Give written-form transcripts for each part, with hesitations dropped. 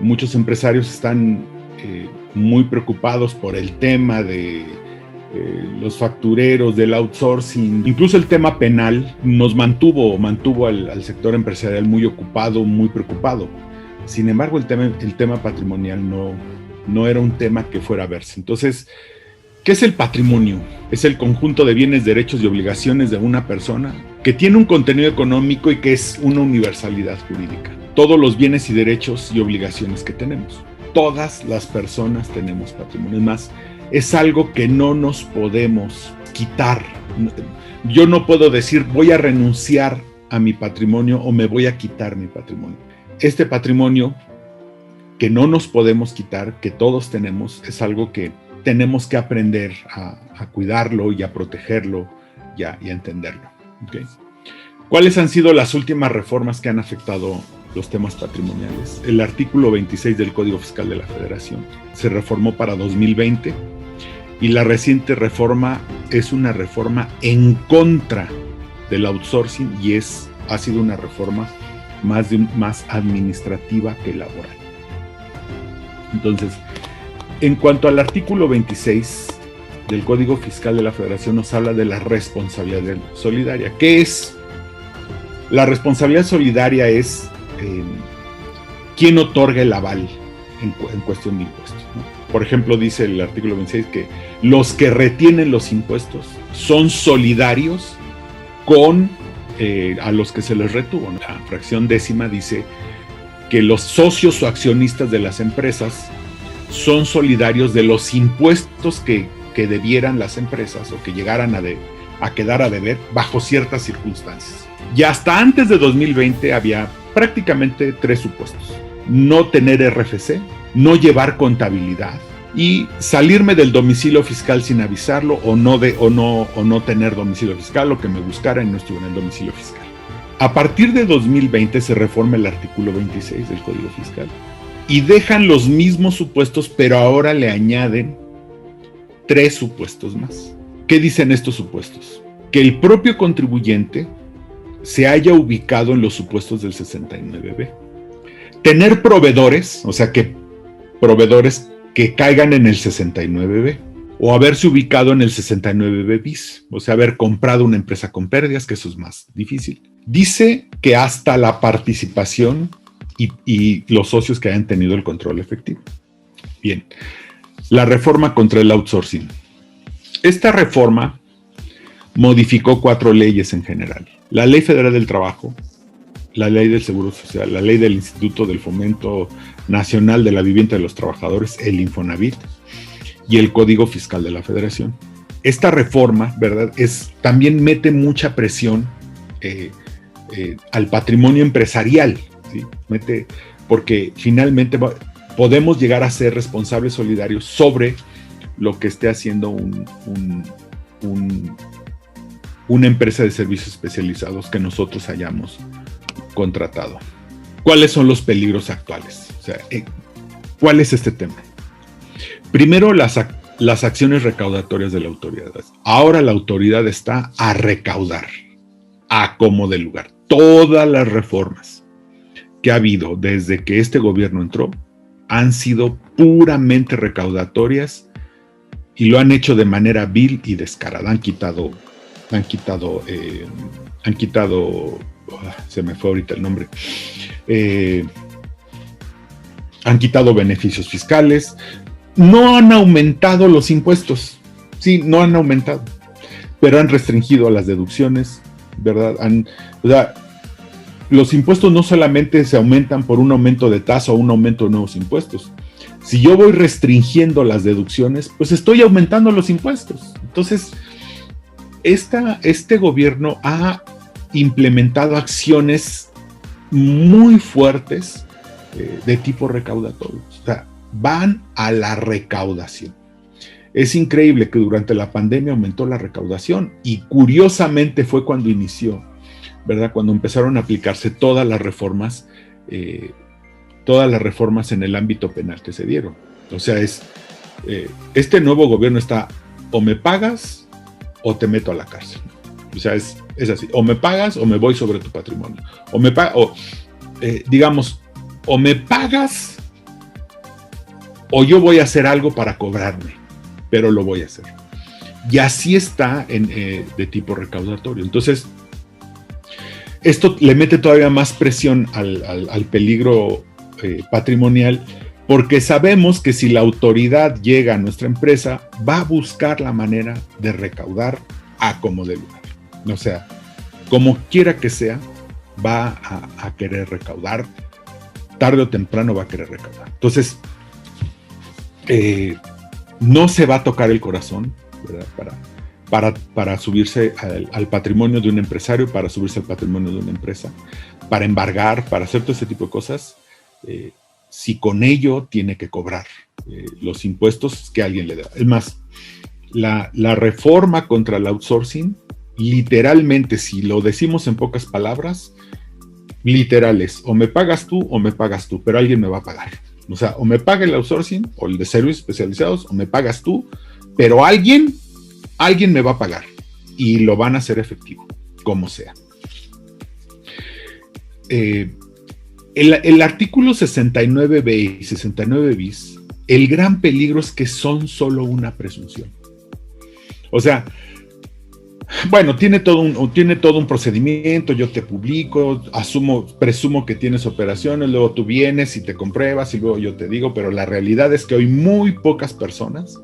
muchos empresarios están muy preocupados por el tema de los factureros, del outsourcing. Incluso el tema penal nos mantuvo al sector empresarial muy ocupado, muy preocupado. Sin embargo, el tema patrimonial no era un tema que fuera a verse. Entonces, ¿qué es el patrimonio? Es el conjunto de bienes, derechos y obligaciones de una persona que tiene un contenido económico y que es una universalidad jurídica. Todos los bienes y derechos y obligaciones que tenemos. Todas las personas tenemos patrimonio. Es más, es algo que no nos podemos quitar. Yo no puedo decir voy a renunciar a mi patrimonio o me voy a quitar mi patrimonio. Este patrimonio que no nos podemos quitar, que todos tenemos, es algo que tenemos que aprender a cuidarlo y a protegerlo y a entenderlo. ¿Okay? ¿Cuáles han sido las últimas reformas que han afectado los temas patrimoniales? El artículo 26 del Código Fiscal de la Federación se reformó para 2020 y la reciente reforma es una reforma en contra del outsourcing y ha sido una reforma más administrativa que laboral. Entonces, en cuanto al artículo 26 del Código Fiscal de la Federación, nos habla de la responsabilidad solidaria. ¿Qué es? La responsabilidad solidaria es quién otorga el aval en cuestión de impuestos, ¿no? Por ejemplo, dice el artículo 26 que los que retienen los impuestos son solidarios con a los que se les retuvo. La fracción 10ª dice que los socios o accionistas de las empresas son solidarios de los impuestos que debieran las empresas o que llegaran a quedar a deber bajo ciertas circunstancias. Y hasta antes de 2020 había prácticamente 3 supuestos: no tener RFC, no llevar contabilidad y salirme del domicilio fiscal sin avisarlo o no tener domicilio fiscal, o que me buscara y no estuviera en el domicilio fiscal. A partir de 2020 se reforma el artículo 26 del Código Fiscal y dejan los mismos supuestos, pero ahora le añaden 3 supuestos más. ¿Qué dicen estos supuestos? Que el propio contribuyente se haya ubicado en los supuestos del 69B. Tener proveedores, o sea, que proveedores que caigan en el 69B, o haberse ubicado en el 69B bis, o sea, haber comprado una empresa con pérdidas, que eso es más difícil. Dice que hasta la participación y los socios que hayan tenido el control efectivo. Bien, la reforma contra el outsourcing. Esta reforma modificó 4 leyes en general: la Ley Federal del Trabajo, la Ley del Seguro Social, la Ley del Instituto del Fomento Nacional de la Vivienda de los Trabajadores, el Infonavit, y el Código Fiscal de la Federación. Esta reforma, ¿verdad?, también mete mucha presión al patrimonio empresarial, ¿sí? Porque finalmente podemos llegar a ser responsables solidarios sobre lo que esté haciendo una empresa de servicios especializados que nosotros hayamos contratado. ¿Cuáles son los peligros actuales? O sea, ¿cuál es este tema? Primero, las acciones recaudatorias de la autoridad. Ahora la autoridad está a recaudar, a como de lugar. Todas las reformas que ha habido desde que este gobierno entró han sido puramente recaudatorias y lo han hecho de manera vil y descarada. Han quitado, se me fue ahorita el nombre, han quitado beneficios fiscales, no han aumentado los impuestos, sí, no han aumentado, pero han restringido las deducciones, ¿verdad? Los impuestos no solamente se aumentan por un aumento de tasa o un aumento de nuevos impuestos. Si yo voy restringiendo las deducciones, pues estoy aumentando los impuestos. Entonces, este gobierno ha implementado acciones muy fuertes de tipo recaudatorio. O sea, van a la recaudación. Es increíble que durante la pandemia aumentó la recaudación y curiosamente fue cuando inició, ¿verdad?, cuando empezaron a aplicarse todas las reformas en el ámbito penal que se dieron. O sea, este nuevo gobierno está: o me pagas o te meto a la cárcel. O sea, es así: o me pagas o me voy sobre tu patrimonio. O me pagas o yo voy a hacer algo para cobrarme, pero lo voy a hacer. Y así está de tipo recaudatorio. Entonces, esto le mete todavía más presión al peligro patrimonial, porque sabemos que si la autoridad llega a nuestra empresa, va a buscar la manera de recaudar a como de lugar. O sea, como quiera que sea, va a querer recaudar, tarde o temprano va a querer recaudar. Entonces, no se va a tocar el corazón, ¿verdad? Para subirse al patrimonio de un empresario, para subirse al patrimonio de una empresa, para embargar, para hacer todo ese tipo de cosas, si con ello tiene que cobrar los impuestos que alguien le da. Es más, la reforma contra el outsourcing, literalmente, si lo decimos en pocas palabras, literal es, o me pagas tú, pero alguien me va a pagar. O sea, o me paga el outsourcing, o el de servicios especializados, o me pagas tú, pero alguien me va a pagar, y lo van a hacer efectivo, como sea. El artículo 69B y 69 bis, el gran peligro es que son solo una presunción. O sea, bueno, tiene todo un procedimiento, yo te publico, presumo que tienes operaciones, luego tú vienes y te compruebas y luego yo te digo, pero la realidad es que hay muy pocas personas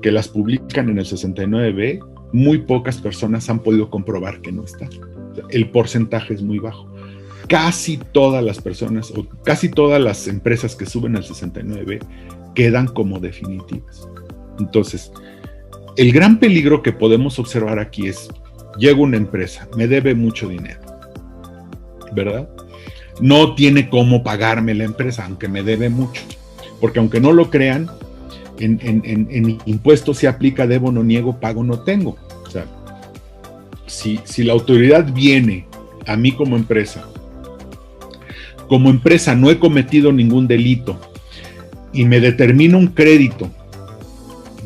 que las publican en el 69B, muy pocas personas han podido comprobar que no está. O sea, el porcentaje es muy bajo. Casi todas las personas o casi todas las empresas que suben al 69B quedan como definitivas. Entonces, el gran peligro que podemos observar aquí es, llega una empresa, me debe mucho dinero, ¿verdad? No tiene cómo pagarme la empresa, aunque me debe mucho, porque aunque no lo crean, en impuestos se aplica debo, no niego, pago, no tengo. O sea, si la autoridad viene a mí como empresa no he cometido ningún delito y me determina un crédito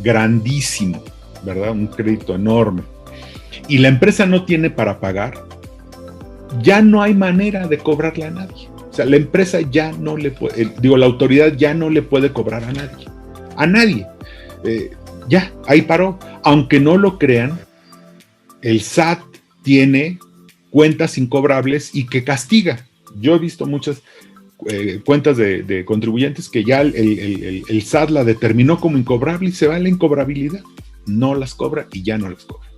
grandísimo, ¿verdad? Un crédito enorme, y la empresa no tiene para pagar, ya no hay manera de cobrarle a nadie. O sea, la empresa ya no le puede, la autoridad ya no le puede cobrar a nadie. Ya, ahí paró. Aunque no lo crean, el SAT tiene cuentas incobrables y que castiga. Yo he visto muchas cuentas de contribuyentes que ya el SAT la determinó como incobrable y se va a la incobrabilidad. No las cobra y ya no las cobra.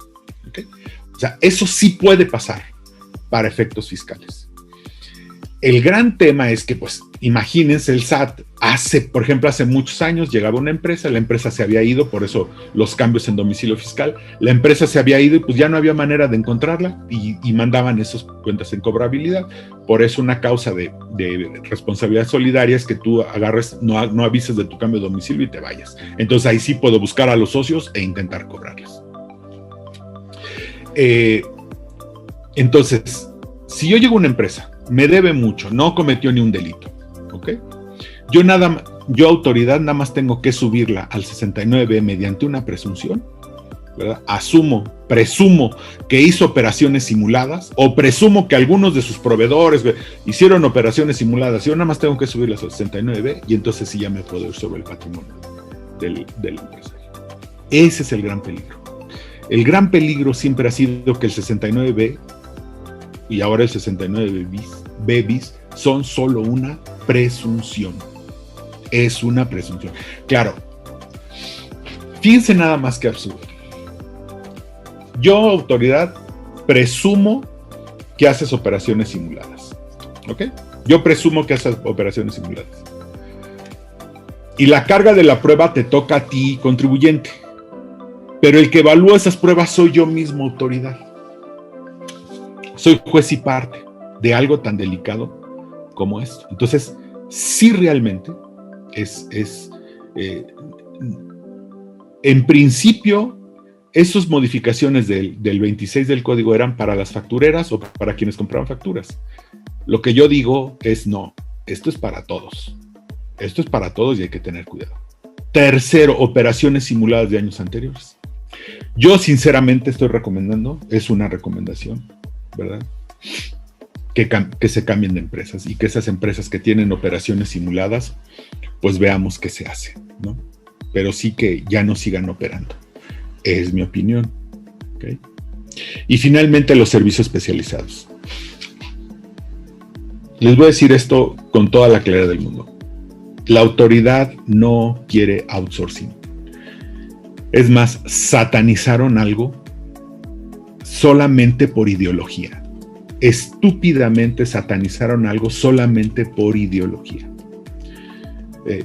¿Okay? O sea, eso sí puede pasar para efectos fiscales. El gran tema es que, pues, imagínense, el SAT por ejemplo, hace muchos años llegaba una empresa, la empresa se había ido, por eso los cambios en domicilio fiscal, la empresa se había ido y pues ya no había manera de encontrarla y mandaban esas cuentas en cobrabilidad. Por eso una causa de responsabilidad solidaria es que tú agarres, no avises de tu cambio de domicilio y te vayas. Entonces ahí sí puedo buscar a los socios e intentar cobrarles. Entonces, si yo llego a una empresa, me debe mucho, no cometió ni un delito, ¿ok? Yo autoridad nada más tengo que subirla al 69 mediante una presunción, ¿verdad? Presumo que hizo operaciones simuladas, o presumo que algunos de sus proveedores hicieron operaciones simuladas. Yo nada más tengo que subirlas al 69 y entonces sí ya me puedo ir sobre el patrimonio del empresario. Ese es el gran peligro. El gran peligro siempre ha sido que el 69B y ahora el 69B bis son solo una presunción. Es una presunción. Claro, fíjense nada más que absurdo. Yo, autoridad, presumo que haces operaciones simuladas. ¿Ok? Yo presumo que haces operaciones simuladas. Y la carga de la prueba te toca a ti, contribuyente. Pero el que evalúa esas pruebas soy yo mismo, autoridad. Soy juez y parte de algo tan delicado como esto. Entonces, sí realmente en principio, esas modificaciones del 26 del código eran para las factureras o para quienes compraban facturas. Lo que yo digo es no, esto es para todos. Esto es para todos y hay que tener cuidado. Tercero, operaciones simuladas de años anteriores. Yo sinceramente estoy recomendando, es una recomendación, ¿verdad? que se cambien de empresas y que esas empresas que tienen operaciones simuladas, pues veamos qué se hace, ¿no? Pero sí que ya no sigan operando. Es mi opinión. ¿Okay? Y finalmente los servicios especializados. Les voy a decir esto con toda la claridad del mundo. La autoridad no quiere outsourcing. Es más, satanizaron algo solamente por ideología. Estúpidamente satanizaron algo solamente por ideología.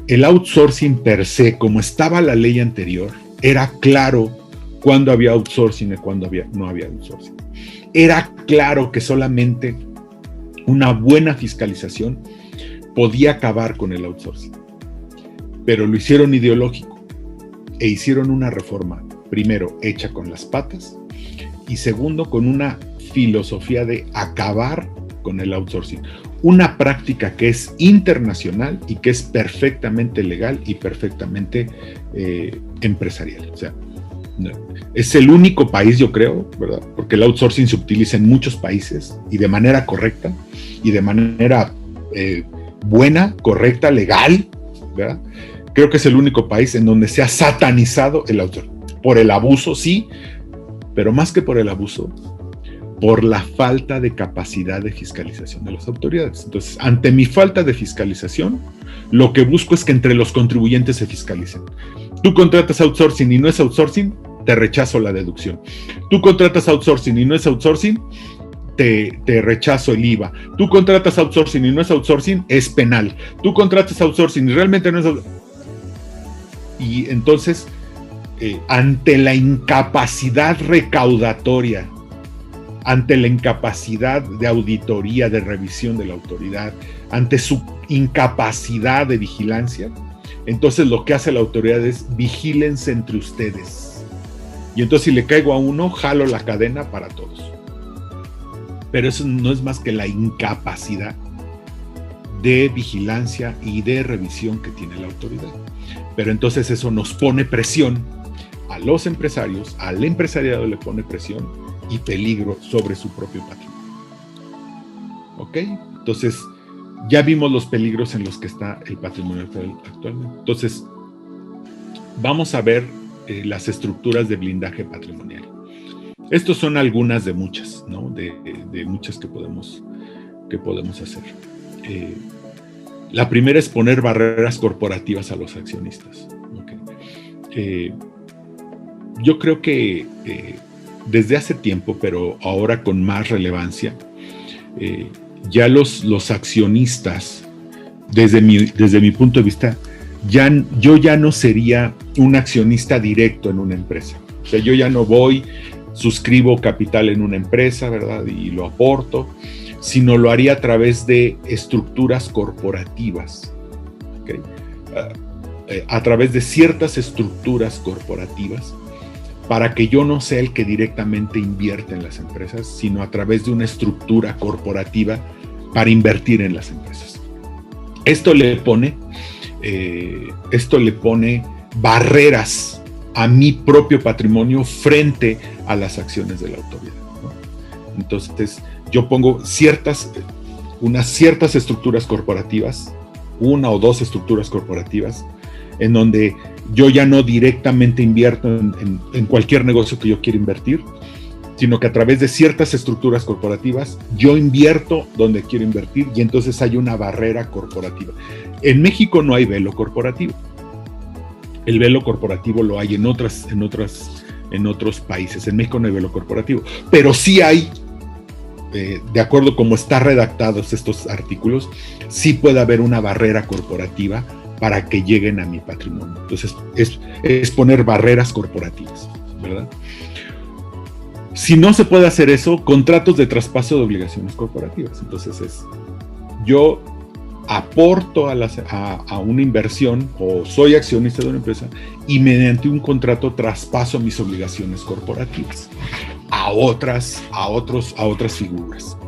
El outsourcing per se, como estaba la ley anterior, era claro cuándo había outsourcing y cuándo no había outsourcing. Era claro que solamente una buena fiscalización podía acabar con el outsourcing. Pero lo hicieron ideológico e hicieron una reforma, primero, hecha con las patas y segundo, con una filosofía de acabar con el outsourcing. Una práctica que es internacional y que es perfectamente legal y perfectamente empresarial. O sea, es el único país, yo creo, ¿verdad? Porque el outsourcing se utiliza en muchos países y de manera correcta y de manera buena, correcta, legal, ¿verdad? Creo que es el único país en donde se ha satanizado el outsourcing. Por el abuso, sí, pero más que por el abuso, por la falta de capacidad de fiscalización de las autoridades. Entonces, ante mi falta de fiscalización, lo que busco es que entre los contribuyentes se fiscalicen. Tú contratas outsourcing y no es outsourcing, te rechazo la deducción. Tú contratas outsourcing y no es outsourcing, te rechazo el IVA. Tú contratas outsourcing y no es outsourcing, es penal. Tú contratas outsourcing y realmente no es outsourcing. Y entonces, ante la incapacidad recaudatoria, ante la incapacidad de auditoría, de revisión de la autoridad, ante su incapacidad de vigilancia, entonces lo que hace la autoridad es vigílense entre ustedes. Y entonces si le caigo a uno, jalo la cadena para todos. Pero eso no es más que la incapacidad de vigilancia y de revisión que tiene la autoridad. Pero entonces eso nos pone presión a los empresarios, al empresariado le pone presión y peligro sobre su propio patrimonio. ¿Ok? Entonces, ya vimos los peligros en los que está el patrimonio actualmente. Entonces, vamos a ver las estructuras de blindaje patrimonial. Estas son algunas de muchas, ¿no? De muchas que podemos hacer. La primera es poner barreras corporativas a los accionistas. ¿Okay? Yo creo que desde hace tiempo, pero ahora con más relevancia, ya los accionistas, desde mi punto de vista, yo ya no sería un accionista directo en una empresa. O sea, yo ya no voy, suscribo capital en una empresa, ¿verdad? Y lo aporto, sino lo haría a través de estructuras corporativas. ¿Okay? A través de ciertas estructuras corporativas, para que yo no sea el que directamente invierte en las empresas, sino a través de una estructura corporativa para invertir en las empresas. Esto le pone barreras a mi propio patrimonio frente a las acciones de la autoridad, ¿no? Entonces, yo pongo unas ciertas estructuras corporativas, una o dos estructuras corporativas, en donde yo ya no directamente invierto en cualquier negocio que yo quiera invertir, sino que a través de ciertas estructuras corporativas yo invierto donde quiero invertir y entonces hay una barrera corporativa. En México no hay velo corporativo. El velo corporativo lo hay en otros países. En México no hay velo corporativo, pero sí hay, de acuerdo como están redactados estos artículos, sí puede haber una barrera corporativa para que lleguen a mi patrimonio. Entonces, es poner barreras corporativas, ¿verdad? Si no se puede hacer eso, contratos de traspaso de obligaciones corporativas. Entonces, yo aporto a una inversión o soy accionista de una empresa y mediante un contrato traspaso mis obligaciones corporativas a otras figuras.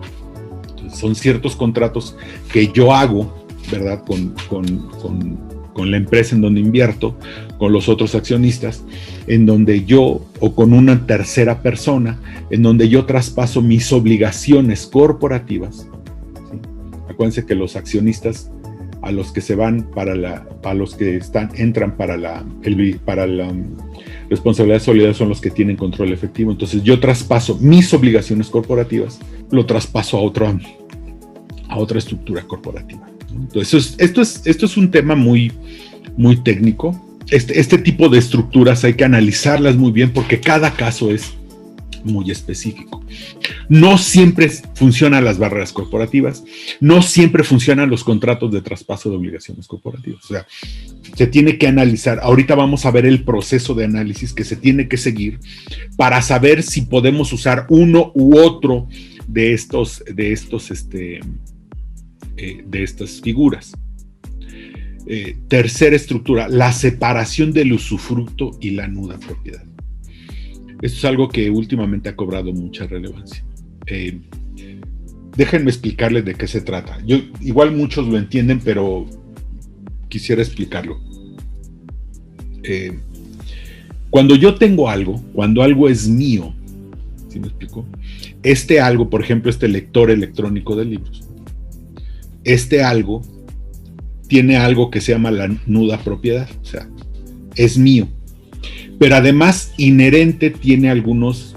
Entonces, son ciertos contratos que yo hago, ¿verdad? Con la empresa en donde invierto, con los otros accionistas, en donde yo, o con una tercera persona, en donde yo traspaso mis obligaciones corporativas acuérdense que los accionistas a los que se van a los que entran para la responsabilidad solidaria son los que tienen control efectivo. Entonces yo traspaso mis obligaciones corporativas, lo traspaso a otra estructura corporativa. Entonces esto es un tema muy, muy técnico. Este tipo de estructuras hay que analizarlas muy bien porque cada caso es muy específico. No siempre funcionan las barreras corporativas, no siempre funcionan los contratos de traspaso de obligaciones corporativas. O sea, se tiene que analizar. Ahorita vamos a ver el proceso de análisis que se tiene que seguir para saber si podemos usar uno u otro de estas figuras. Tercera estructura, la separación del usufructo y la nuda propiedad. Esto es algo que últimamente ha cobrado mucha relevancia. Déjenme explicarles de qué se trata. Igual muchos lo entienden, pero quisiera explicarlo. Cuando yo tengo algo, cuando algo es mío, ¿sí me explico? Este algo, por ejemplo, este lector electrónico de libros, este algo tiene algo que se llama la nuda propiedad, o sea, es mío. Pero además inherente tiene algunos,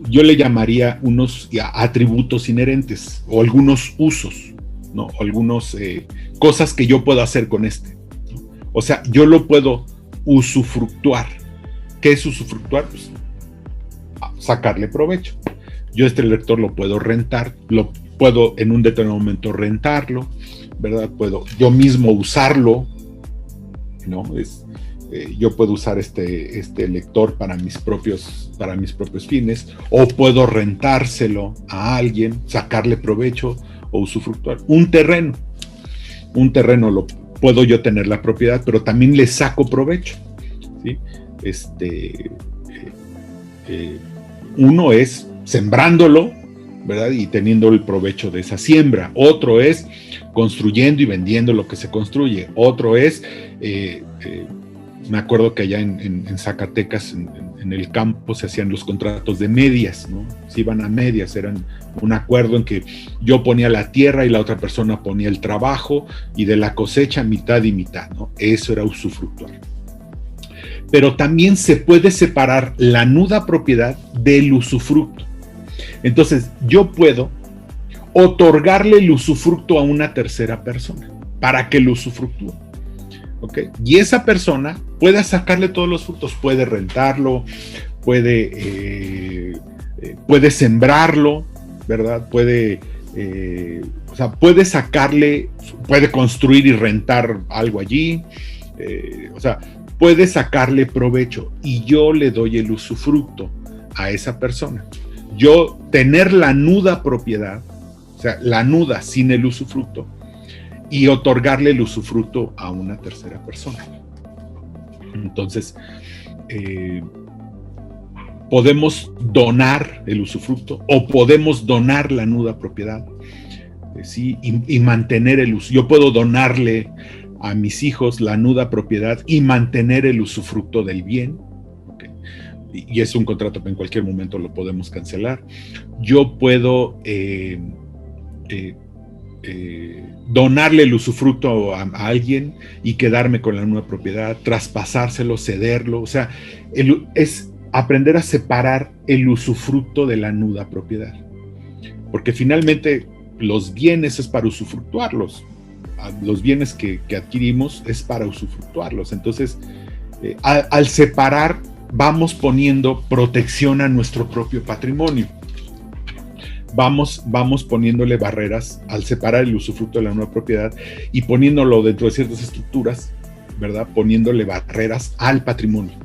yo le llamaría unos atributos inherentes o algunos usos, ¿no? O algunos cosas que yo puedo hacer con este, ¿no? O sea, yo lo puedo usufructuar. ¿Qué es usufructuar? Pues, sacarle provecho. Yo este lector lo puedo rentar, lo puedo en un determinado momento rentarlo, ¿verdad? Puedo yo mismo usarlo, ¿no? Yo puedo usar este lector para mis propios fines, o puedo rentárselo a alguien, sacarle provecho o usufructuar. Un terreno lo puedo yo tener la propiedad, pero también le saco provecho, ¿sí? Uno es sembrándolo, ¿verdad? Y teniendo el provecho de esa siembra. Otro es construyendo y vendiendo lo que se construye. Otro es, me acuerdo que allá en Zacatecas, en el campo, se hacían los contratos de medias, ¿no? Se iban a medias, eran un acuerdo en que yo ponía la tierra y la otra persona ponía el trabajo, y de la cosecha mitad y mitad, ¿no? Eso era usufructuar. Pero también se puede separar la nuda propiedad del usufructo. Entonces, yo puedo otorgarle el usufructo a una tercera persona para que lo usufructúe, ¿ok? Y esa persona puede sacarle todos los frutos, puede rentarlo, puede sembrarlo, ¿verdad? Puede sacarle, puede construir y rentar algo allí, puede sacarle provecho, y yo le doy el usufructo a esa persona. Yo tener la nuda propiedad, o sea, la nuda sin el usufructo, y otorgarle el usufructo a una tercera persona. Entonces, podemos donar el usufructo o podemos donar la nuda propiedad, ¿sí? Y mantener el uso. Yo puedo donarle a mis hijos la nuda propiedad y mantener el usufructo del bien. Y es un contrato que en cualquier momento lo podemos cancelar. Yo puedo donarle el usufructo a alguien y quedarme con la nueva propiedad, traspasárselo, cederlo. O sea, es aprender a separar el usufructo de la nuda propiedad. Porque finalmente los bienes es para usufructuarlos. Los bienes que adquirimos es para usufructuarlos. Entonces, al separar, vamos poniendo protección a nuestro propio patrimonio. Vamos poniéndole barreras al separar el usufructo de la nueva propiedad y poniéndolo dentro de ciertas estructuras, ¿verdad? Poniéndole barreras al patrimonio,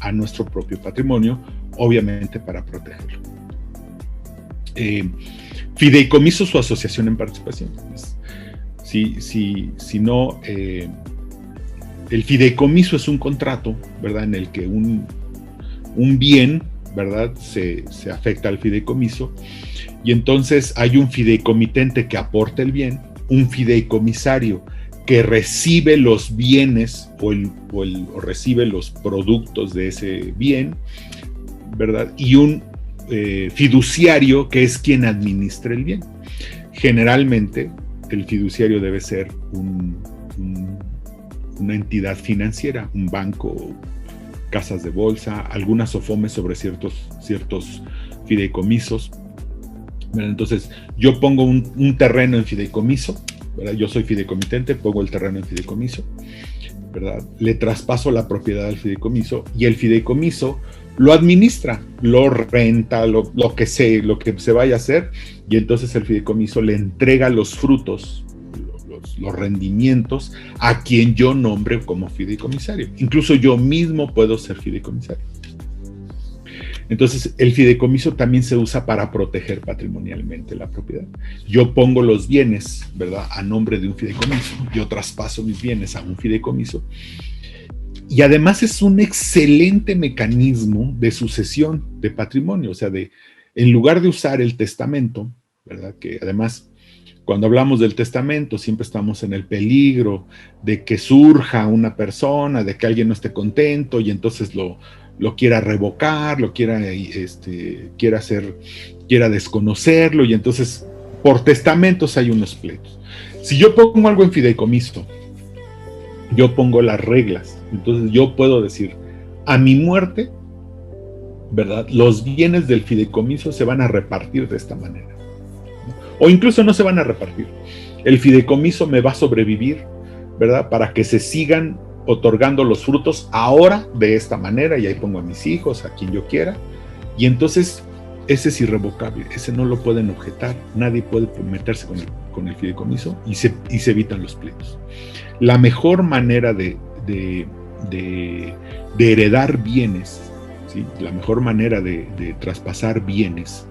a nuestro propio patrimonio, obviamente para protegerlo. Fideicomisos o asociación en participación. Si no, el fideicomiso es un contrato, ¿verdad? En el que un bien, ¿verdad? Se afecta al fideicomiso, y entonces hay un fideicomitente que aporta el bien, un fideicomisario que recibe los bienes o recibe los productos de ese bien, ¿verdad? Y un fiduciario que es quien administra el bien. generalmente el fiduciario debe ser una entidad financiera, un banco, casas de bolsa, algunas SOFOMES sobre ciertos fideicomisos, ¿verdad? Entonces, yo pongo un terreno en fideicomiso, ¿verdad? Yo soy fideicomitente, pongo el terreno en fideicomiso, ¿verdad? Le traspaso la propiedad al fideicomiso y el fideicomiso lo administra, lo renta, lo que se vaya a hacer, y entonces el fideicomiso le entrega los frutos, los rendimientos a quien yo nombre como fideicomisario. Incluso yo mismo puedo ser fideicomisario. Entonces, el fideicomiso también se usa para proteger patrimonialmente la propiedad. Yo pongo los bienes, ¿verdad?, a nombre de un fideicomiso, yo traspaso mis bienes a un fideicomiso, y además es un excelente mecanismo de sucesión de patrimonio, o sea, en lugar de usar el testamento, ¿verdad?, que además, cuando hablamos del testamento, siempre estamos en el peligro de que surja una persona, de que alguien no esté contento y entonces lo quiera revocar, quiera desconocerlo, y entonces por testamentos hay unos pleitos. Si yo pongo algo en fideicomiso, yo pongo las reglas, entonces yo puedo decir, a mi muerte, ¿verdad?, los bienes del fideicomiso se van a repartir de esta manera. O incluso no se van a repartir. El fideicomiso me va a sobrevivir, ¿verdad?, para que se sigan otorgando los frutos ahora de esta manera, y ahí pongo a mis hijos, a quien yo quiera, y entonces ese es irrevocable, ese no lo pueden objetar, nadie puede meterse con el fideicomiso, y se evitan los pleitos. La mejor manera de heredar bienes, ¿sí?, la mejor manera de traspasar bienes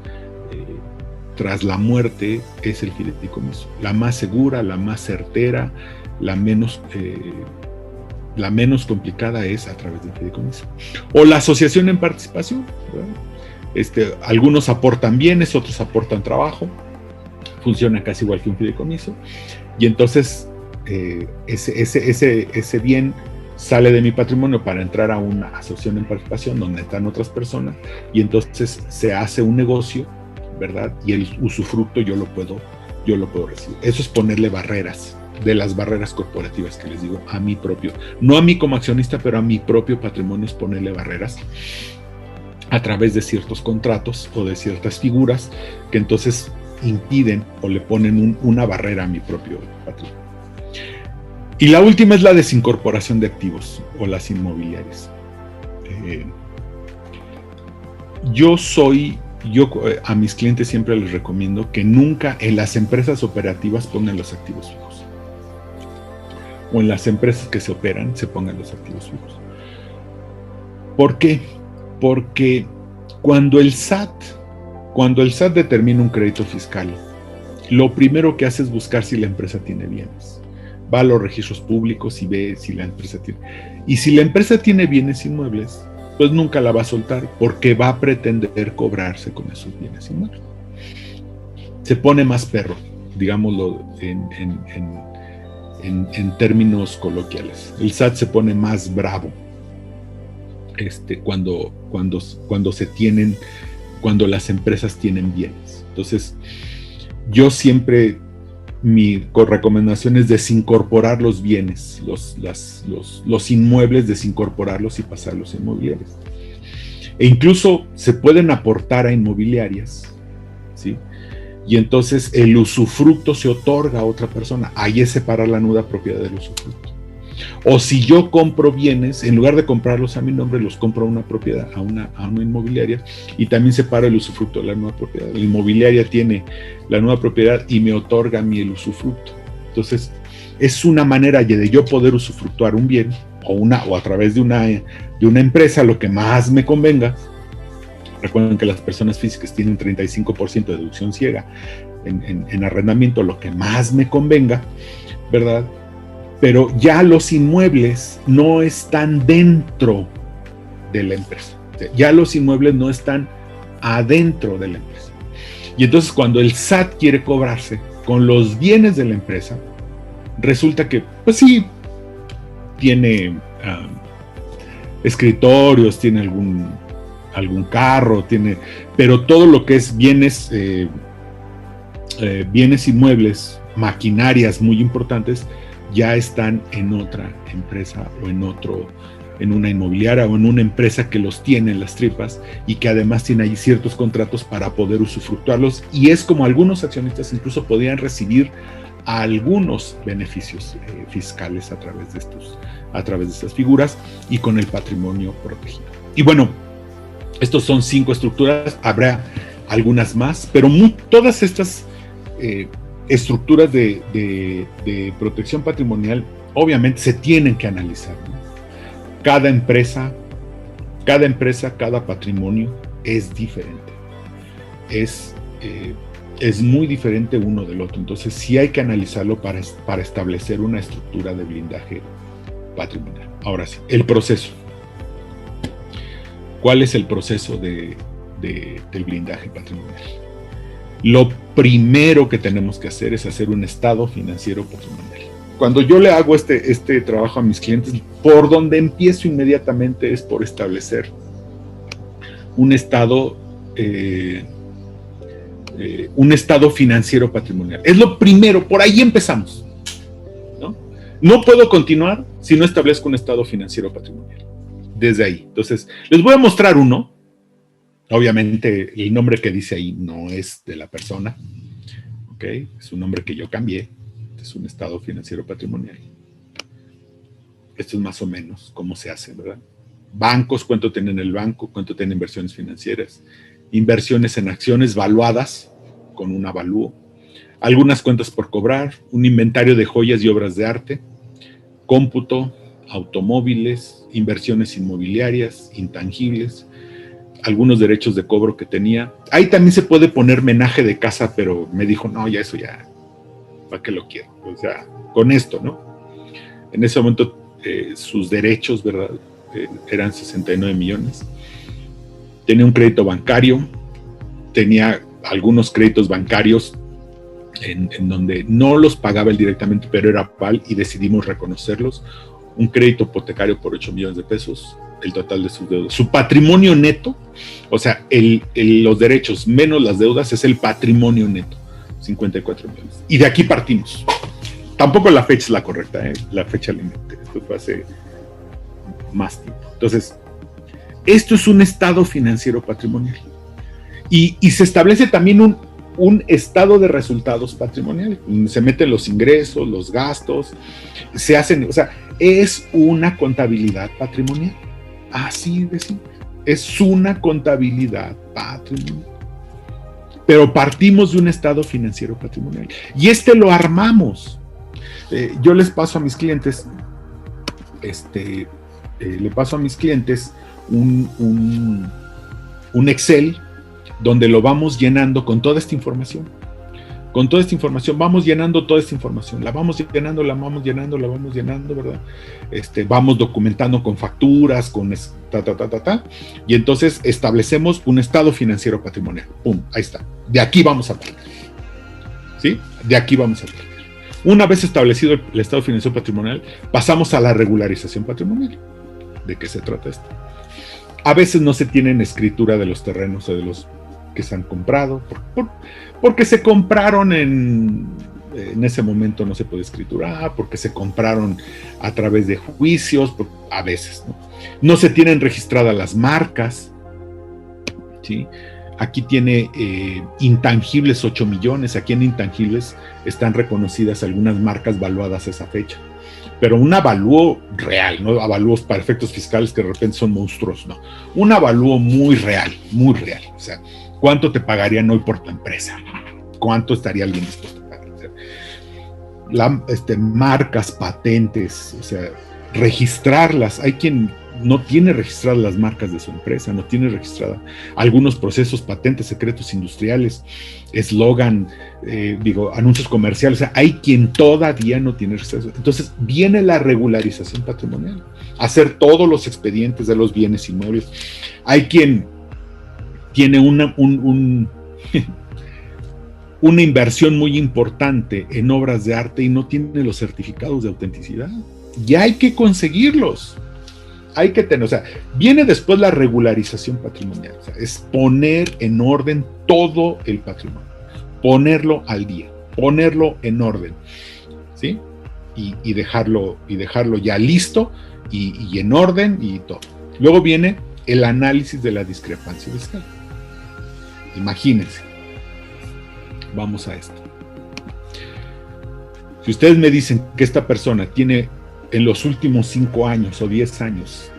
tras la muerte es el fideicomiso. La más segura, la más certera, la menos complicada es a través del fideicomiso. O la asociación en participación, ¿verdad? Algunos aportan bienes, otros aportan trabajo, funciona casi igual que un fideicomiso, y entonces ese bien sale de mi patrimonio para entrar a una asociación en participación donde están otras personas, y entonces se hace un negocio, ¿verdad? Y el usufructo yo lo puedo recibir. Eso es ponerle barreras, de las barreras corporativas que les digo, a mi propio, no a mí como accionista, pero a mi propio patrimonio, es ponerle barreras a través de ciertos contratos o de ciertas figuras que entonces impiden o le ponen una barrera a mi propio patrimonio. Y la última es la desincorporación de activos o las inmobiliarias. Yo a mis clientes siempre les recomiendo que nunca en las empresas operativas pongan los activos fijos, o en las empresas que se operan se pongan los activos fijos. ¿Por qué? Porque cuando el SAT determina un crédito fiscal, lo primero que hace es buscar si la empresa tiene bienes. Va a los registros públicos y ve si la empresa tiene. Y si la empresa tiene bienes inmuebles, pues nunca la va a soltar, porque va a pretender cobrarse con esos bienes inmuebles. Se pone más perro, digámoslo en términos coloquiales. El SAT se pone más bravo cuando las empresas tienen bienes. Entonces, yo siempre, mi recomendación es desincorporar los bienes, los inmuebles, desincorporarlos y pasarlos a inmobiliarias. E incluso se pueden aportar a inmobiliarias, ¿sí? Y entonces el usufructo se otorga a otra persona. Ahí es separar la nuda propiedad del usufructo. O si yo compro bienes, en lugar de comprarlos a mi nombre, los compro a una propiedad, a una inmobiliaria, y también separo el usufructo de la nueva propiedad. La inmobiliaria tiene la nueva propiedad y me otorga a mí el usufructo. Entonces, es una manera de yo poder usufructuar un bien, o a través de una empresa, lo que más me convenga. Recuerden que las personas físicas tienen 35% de deducción ciega en arrendamiento, lo que más me convenga, ¿verdad? Pero ya los inmuebles no están dentro de la empresa. Ya los inmuebles no están adentro de la empresa. Y entonces cuando el SAT quiere cobrarse con los bienes de la empresa, resulta que, pues sí, tiene escritorios, tiene algún carro, pero todo lo que es bienes bienes inmuebles, maquinarias muy importantes, ya están en otra empresa o en una inmobiliaria o en una empresa que los tiene en las tripas y que además tiene ahí ciertos contratos para poder usufructuarlos, y es como algunos accionistas incluso podían recibir algunos beneficios fiscales a través de estas figuras y con el patrimonio protegido. Y bueno, estos son 5 estructuras, habrá algunas más, pero todas estas estructuras de protección patrimonial obviamente se tienen que analizar, ¿no? Cada empresa, cada patrimonio es diferente, es muy diferente uno del otro, entonces sí hay que analizarlo para establecer una estructura de blindaje patrimonial. Ahora sí, el proceso. ¿Cuál es el proceso del blindaje patrimonial? Lo primero que tenemos que hacer es hacer un estado financiero patrimonial. Cuando yo le hago este trabajo a mis clientes, por donde empiezo inmediatamente es por establecer un estado financiero patrimonial. Es lo primero, por ahí empezamos, ¿no? No puedo continuar si no establezco un estado financiero patrimonial. Desde ahí. Entonces, les voy a mostrar uno. Obviamente, el nombre que dice ahí no es de la persona. ¿Ok? Es un nombre que yo cambié. Es un estado financiero patrimonial. Esto es más o menos cómo se hace, ¿verdad? Bancos, cuánto tienen el banco, cuánto tienen inversiones financieras, inversiones en acciones valuadas con un avalúo, algunas cuentas por cobrar, un inventario de joyas y obras de arte, cómputo, automóviles, inversiones inmobiliarias, intangibles, algunos derechos de cobro que tenía. Ahí también se puede poner menaje de casa, pero me dijo, no, ya eso ya, ¿para qué lo quiero? O sea, con esto, ¿no? En ese momento sus derechos, ¿verdad? Eran 69 millones. Tenía un crédito bancario, tenía algunos créditos bancarios en donde no los pagaba él directamente, pero era PAL y decidimos reconocerlos. Un crédito hipotecario por 8 millones de pesos, el total de sus deudas. Su patrimonio neto, o sea, los derechos menos las deudas es el patrimonio neto, 54 millones. Y de aquí partimos. Tampoco la fecha es la correcta, la fecha límite. Esto fue hace más tiempo. Entonces, esto es un estado financiero patrimonial. Y se establece también un estado de resultados patrimoniales. Se meten los ingresos, los gastos, se hacen, o sea, es una contabilidad patrimonial. Así de simple. Es una contabilidad patrimonial. Pero partimos de un estado financiero patrimonial. Y lo armamos. Yo les paso a mis clientes, le paso a mis clientes un Excel donde lo vamos llenando con toda esta información. Con toda esta información, vamos llenando toda esta información, la vamos llenando, ¿verdad? Vamos documentando con facturas, con y entonces establecemos un estado financiero patrimonial. ¡Pum! Ahí está. De aquí vamos a partir. ¿Sí? De aquí vamos a partir. Una vez establecido el estado financiero patrimonial, pasamos a la regularización patrimonial. ¿De qué se trata esto? A veces no se tienen escritura de los terrenos o de los que se han comprado, porque se compraron en ese momento no se puede escriturar, porque se compraron a través de juicios, a veces, ¿no? No se tienen registradas las marcas, ¿sí? Aquí tiene intangibles 8 millones, aquí en intangibles están reconocidas algunas marcas valuadas a esa fecha, pero un avalúo real, no avalúos para efectos fiscales que de repente son monstruosos, no, un avalúo muy real, o sea, ¿cuánto te pagarían hoy por tu empresa? ¿Cuánto estaría alguien dispuesto a pagar? O sea, marcas, patentes, o sea, registrarlas. Hay quien no tiene registradas las marcas de su empresa, no tiene registrada algunos procesos, patentes, secretos industriales, eslogan, anuncios comerciales. O sea, hay quien todavía no tiene registrados. Entonces viene la regularización patrimonial, hacer todos los expedientes de los bienes inmuebles. Hay quien tiene una inversión muy importante en obras de arte y no tiene los certificados de autenticidad. Y hay que conseguirlos. Hay que tener, o sea, viene después la regularización patrimonial, o sea, es poner en orden todo el patrimonio. ponerlo al día, ponerlo en orden, ¿sí? Y dejarlo ya listo y en orden y todo. Luego viene el análisis de la discrepancia fiscal. Imagínense. Vamos a esto. Si ustedes me dicen que esta persona tiene en los últimos 5 años o 10 años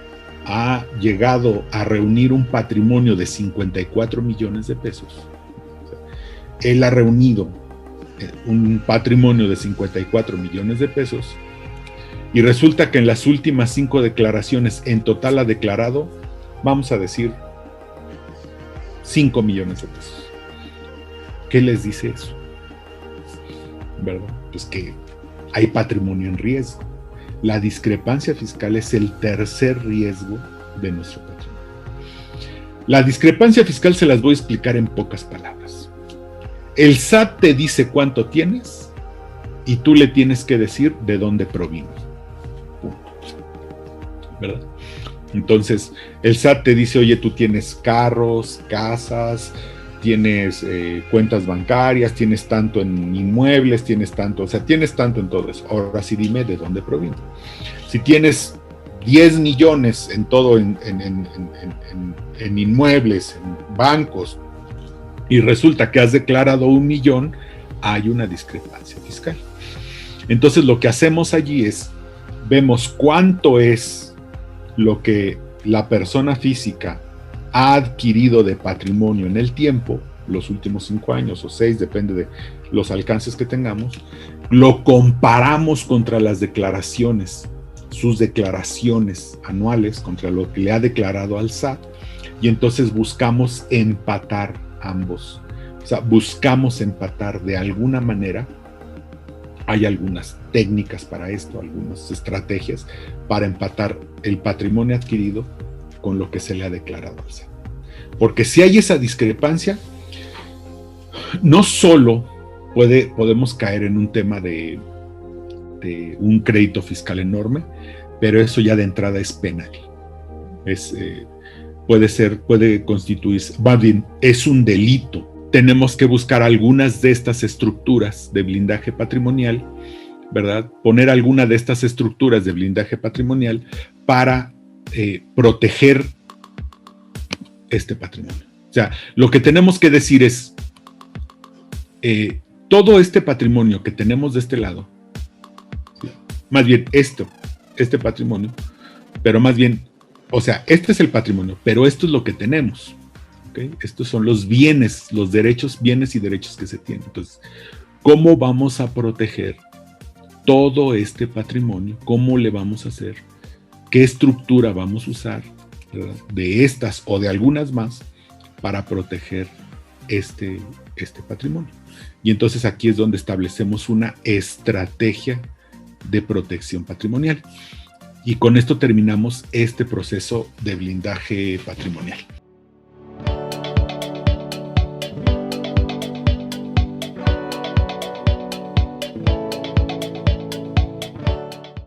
ha llegado a reunir un patrimonio de 54 millones de pesos, él ha reunido un patrimonio de 54 millones de pesos y resulta que en las últimas 5 declaraciones en total ha declarado, vamos a decir, 5 millones de pesos. ¿Qué les dice eso? ¿Verdad? Pues que hay patrimonio en riesgo. La discrepancia fiscal es el tercer riesgo de nuestro patrimonio. La discrepancia fiscal se las voy a explicar en pocas palabras. El SAT te dice cuánto tienes y tú le tienes que decir de dónde provino. ¿Verdad? Entonces, el SAT te dice, oye, tú tienes carros, casas, tienes cuentas bancarias, tienes tanto en inmuebles, tienes tanto, o sea, tienes tanto en todo eso. Ahora sí dime de dónde provino. Si tienes 10 millones en todo, en inmuebles, en bancos, y resulta que has declarado 1 millón, hay una discrepancia fiscal. Entonces lo que hacemos allí es, vemos cuánto es lo que la persona física ha adquirido de patrimonio en el tiempo, los últimos 5 años o 6, depende de los alcances que tengamos, lo comparamos contra las declaraciones, sus declaraciones anuales, contra lo que le ha declarado al SAT, y entonces buscamos empatar ambos. O sea, buscamos empatar de alguna manera. Hay algunas técnicas para esto, algunas estrategias para empatar el patrimonio adquirido con lo que se le ha declarado al SAT. Porque si hay esa discrepancia, no solo podemos caer en un tema de un crédito fiscal enorme, pero eso ya de entrada es penal. Puede constituirse, más bien, es un delito. Tenemos que buscar algunas de estas estructuras de blindaje patrimonial, ¿verdad? Poner alguna de estas estructuras de blindaje patrimonial para proteger este patrimonio. O sea, lo que tenemos que decir es, todo este patrimonio que tenemos de este lado, ¿sí? Más bien este patrimonio, pero más bien, o sea, este es el patrimonio, pero esto es lo que tenemos. ¿Okay? Estos son los bienes, los derechos, bienes y derechos que se tienen. Entonces, ¿cómo vamos a proteger todo este patrimonio? ¿Cómo le vamos a hacer? ¿Qué estructura vamos a usar, ¿verdad? De estas o de algunas más para proteger este patrimonio? Y entonces aquí es donde establecemos una estrategia de protección patrimonial. Y con esto terminamos este proceso de blindaje patrimonial.